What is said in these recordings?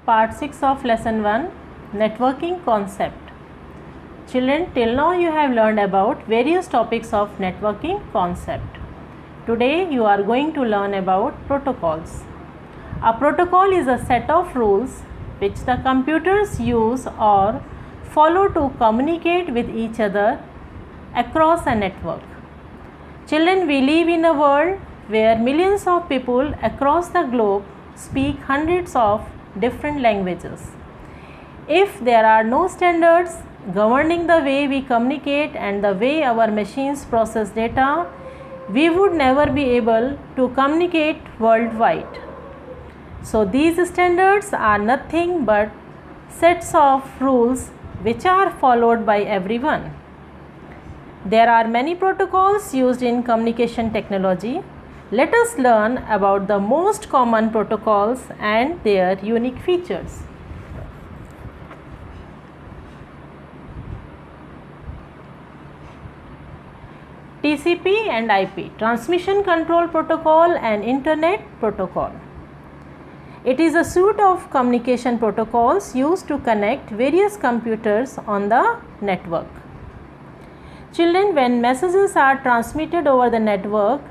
Part 6 of Lesson 1, Networking Concept. Children, till now you have learned about various topics of networking concept. Today you are going to learn about protocols. A protocol is a set of rules which the computers use or follow to communicate with each other across a network. Children, we live in a world where millions of people across the globe speak hundreds of different languages. If there are no standards governing the way we communicate and the way our machines process data, we would never be able to communicate worldwide. So these standards are nothing but sets of rules which are followed by everyone. There are many protocols used in communication technology. Let us learn about the most common protocols and their unique features. TCP and IP, Transmission Control Protocol and Internet Protocol. It is a suite of communication protocols used to connect various computers on the network. Children, when messages are transmitted over the network,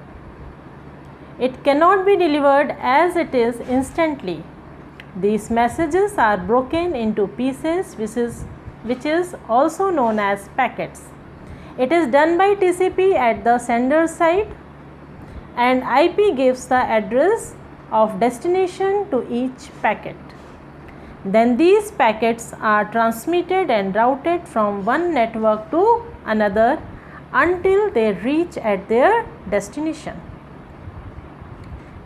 it cannot be delivered as it is instantly. These messages are broken into pieces, which is also known as packets. It is done by TCP at the sender side, and IP gives the address of destination to each packet. Then these packets are transmitted and routed from one network to another until they reach at their destination.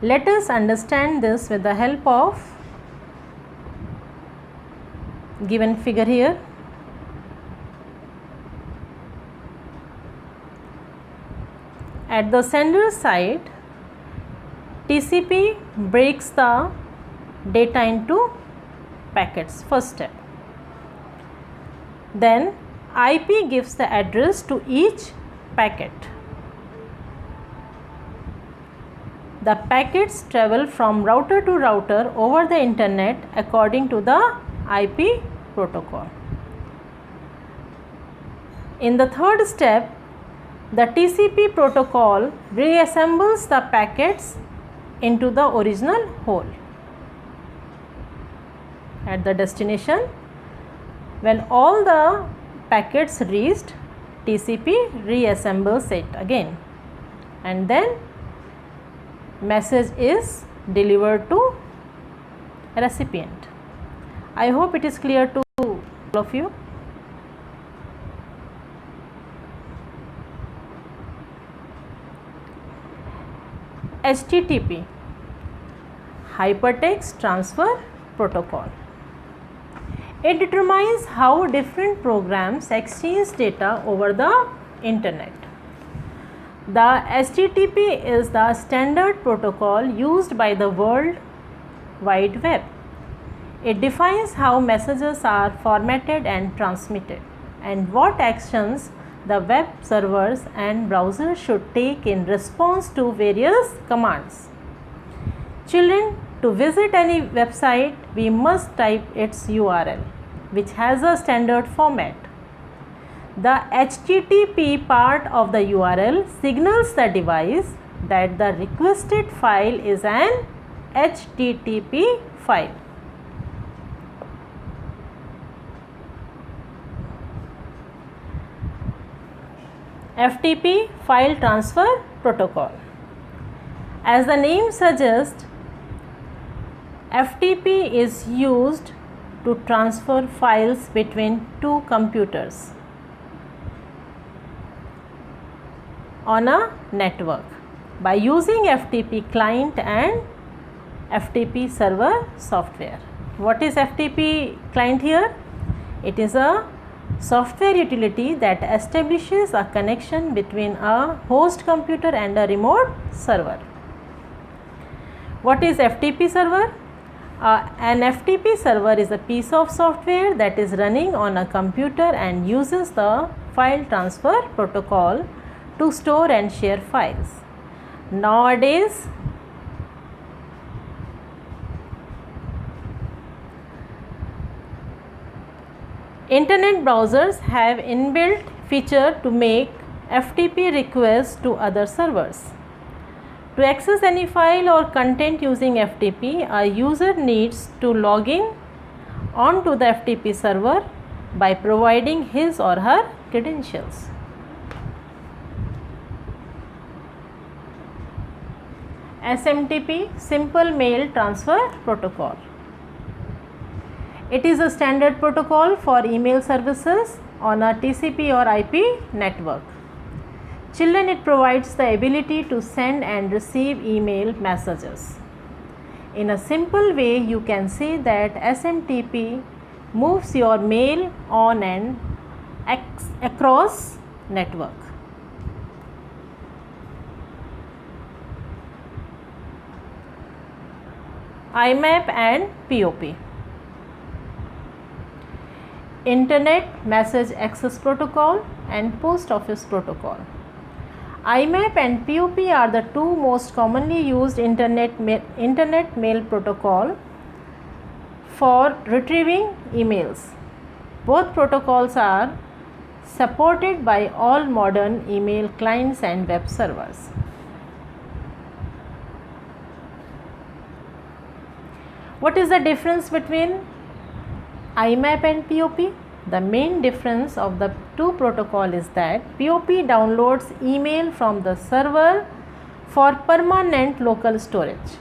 Let us understand this with the help of given figure here. At the sender side, TCP breaks the data into packets, first step. Then IP gives the address to each packet. The packets travel from router to router over the internet according to the IP protocol. In the third step, the TCP protocol reassembles the packets into the original whole. At the destination, when all the packets reached, TCP reassembles it again, and then message is delivered to recipient. I hope it is clear to all of you. HTTP, Hypertext Transfer Protocol. It determines how different programs exchange data over the internet. The HTTP is the standard protocol used by the World Wide Web. It defines how messages are formatted and transmitted, and what actions the web servers and browsers should take in response to various commands. Children, to visit any website, we must type its URL, which has a standard format. The HTTP part of the URL signals the device that the requested file is an HTTP file. FTP, File Transfer Protocol. As the name suggests, FTP is used to transfer files between two computers on a network by using FTP client and FTP server software. What is FTP client here? It is a software utility that establishes a connection between a host computer and a remote server. What is FTP server? An FTP server is a piece of software that is running on a computer and uses the file transfer protocol to store and share files. Nowadays, Internet browsers have inbuilt feature to make FTP requests to other servers. To access any file or content using FTP, a user needs to log in onto the FTP server by providing his or her credentials. SMTP, Simple Mail Transfer Protocol. It is a standard protocol for email services on a TCP or IP network. Children, it provides the ability to send and receive email messages. In a simple way, you can say that SMTP moves your mail on and across network. IMAP and POP. Internet Message Access Protocol and Post Office Protocol. IMAP and POP are the two most commonly used internet mail protocol for retrieving emails. Both protocols are supported by all modern email clients and web servers. What is the difference between IMAP and POP? The main difference of the two protocols is that POP downloads email from the server for permanent local storage,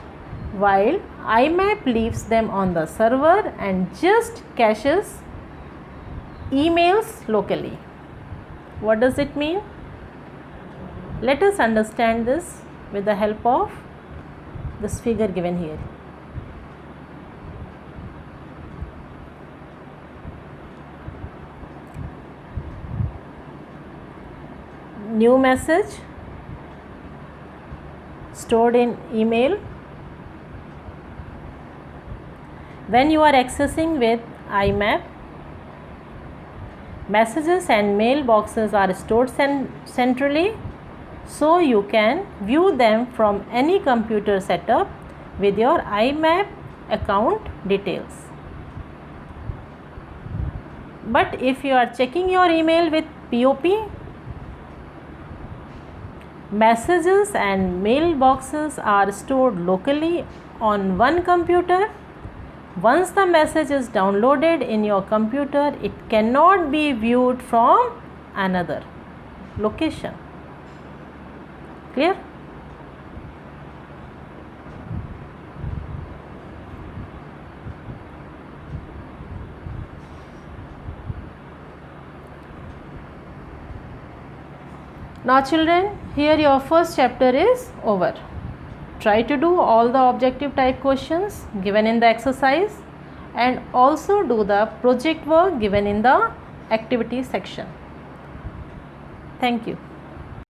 while IMAP leaves them on the server and just caches emails locally. What does it mean? Let us understand this with the help of this figure given here. New message stored in email. When you are accessing with IMAP, messages and mailboxes are stored centrally, so you can view them from any computer setup with your IMAP account details. But if you are checking your email with POP, messages and mailboxes are stored locally on one computer. Once the message is downloaded in your computer, it cannot be viewed from another location. Clear? Now children, here your first chapter is over. Try to do all the objective type questions given in the exercise and also do the project work given in the activity section. Thank you.